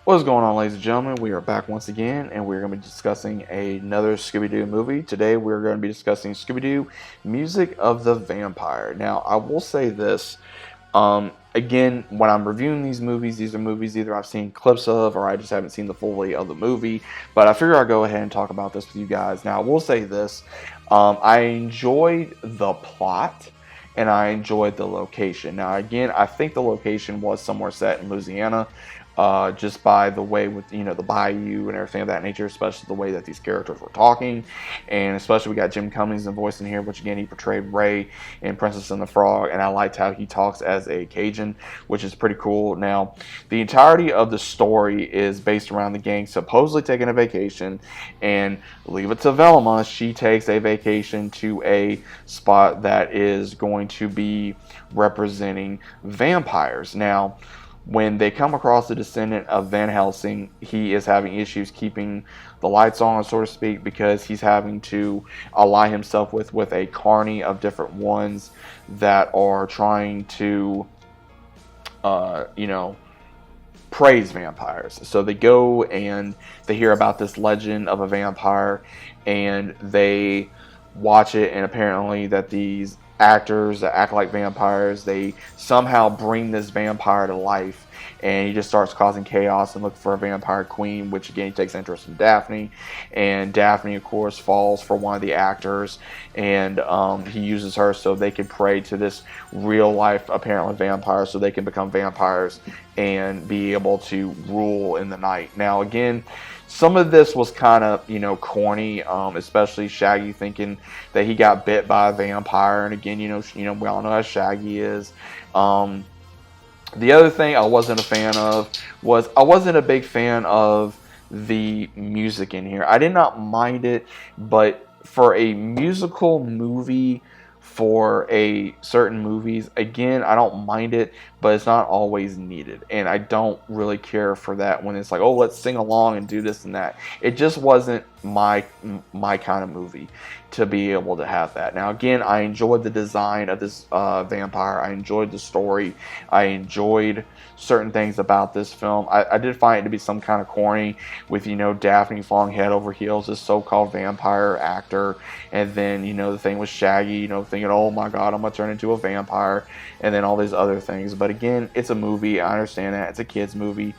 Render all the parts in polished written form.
What's going on, ladies and gentlemen? We are back once again, and we're going to be discussing another Scooby-Doo movie. Today, we're going to be discussing Scooby-Doo, Music of the Vampire. Now, I will say this. Again, when I'm reviewing these are movies either I've seen clips of or I just haven't seen the fully of the movie. But I figure I'll go ahead and talk about this with you guys. Now, I will say this. I enjoyed the plot and I enjoyed the location. Now, again, I think the location was somewhere set in Louisiana. Just by the way with the bayou and everything of that nature, especially the way that these characters were talking, and especially we got Jim Cummings in voice in here, which again he portrayed Ray in Princess and the Frog, and I liked how he talks as a Cajun, which is pretty cool. Now, the entirety of the story is based around the gang supposedly taking a vacation, and leave it to Velma, she takes a vacation to a spot that is going to be representing vampires. Now, when they come across the descendant of Van Helsing, he is having issues keeping the lights on, so to speak, because he's having to ally himself with a carny of different ones that are trying to, praise vampires. So they go and they hear about this legend of a vampire, and they watch it, and apparently that these actors that act like vampires, they somehow bring this vampire to life, and he just starts causing chaos and looking for a vampire queen, which again he takes interest in Daphne, and Daphne of course falls for one of the actors, and he uses her so they can prey to this real life apparently vampire, so they can become vampires and be able to rule in the night. Now again, some of this was kind of, corny, especially Shaggy thinking that he got bit by a vampire. And again, we all know how Shaggy is. The other thing I wasn't a fan of was I wasn't a big fan of the music in here. I did not mind it, but for a musical movie, for a certain movies, again, I don't mind it, but it's not always needed, and I don't really care for that when it's like, oh, let's sing along and do this and that. It just wasn't my kind of movie to be able to have that. Now again, I enjoyed the design of this vampire. I enjoyed the story. I enjoyed certain things about this film. I did find it to be some kind of corny with Daphne falling head over heels, this so-called vampire actor, and then the thing with Shaggy thinking, oh my god, I'm gonna turn into a vampire, and then all these other things. But again, it's a movie. I understand that it's a kids movie.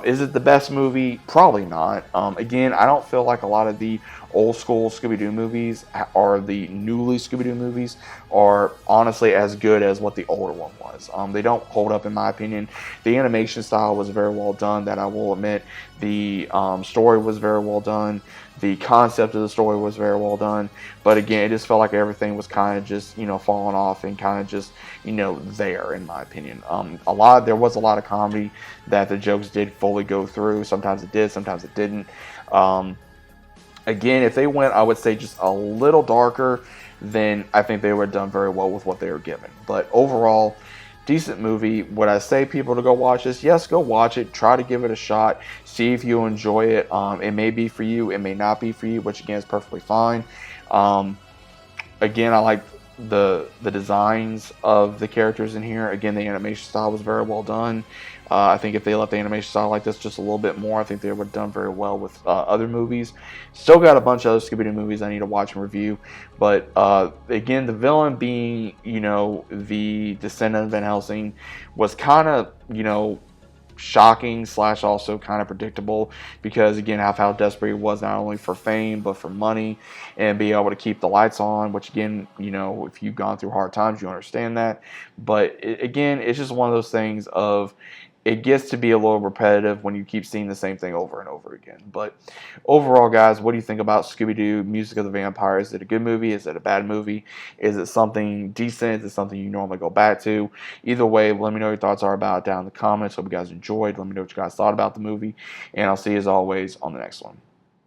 Is it the best movie? Probably not. Again, I don't feel like a lot of the old school Scooby-Doo movies or the newly Scooby-Doo movies are honestly as good as what the older one was. They don't hold up in my opinion. The animation style was very well done, that I will admit. The story was very well done. The concept of the story was very well done. But again, it just felt like everything was kind of just, falling off and kind of just, there, in my opinion. There was a lot of comedy that the jokes did fully go through. Sometimes it did, sometimes it didn't. Again, if they went, I would say, just a little darker, then I think they would have done very well with what they were given. But overall, decent movie. Would I say people to go watch this? Yes, go watch it. Try to give it a shot. See if you enjoy it. It may be for you. It may not be for you, which again is perfectly fine. Again, I like the designs of the characters in here. Again, the animation style was very well done. I think if they left the animation style like this just a little bit more, I think they would have done very well with other movies. Still got a bunch of other Scooby-Doo movies I need to watch and review. But again, the villain being, the descendant of Van Helsing was kind of, shocking / also kind of predictable, because again of how desperate he was, not only for fame but for money and be able to keep the lights on, which again, if you've gone through hard times, you understand that. But again, it's just one of those things of, it gets to be a little repetitive when you keep seeing the same thing over and over again. But overall, guys, what do you think about Scooby-Doo, Music of the Vampire? Is it a good movie? Is it a bad movie? Is it something decent? Is it something you normally go back to? Either way, let me know your thoughts are about it down in the comments. Hope you guys enjoyed. Let me know what you guys thought about the movie. And I'll see you as always on the next one.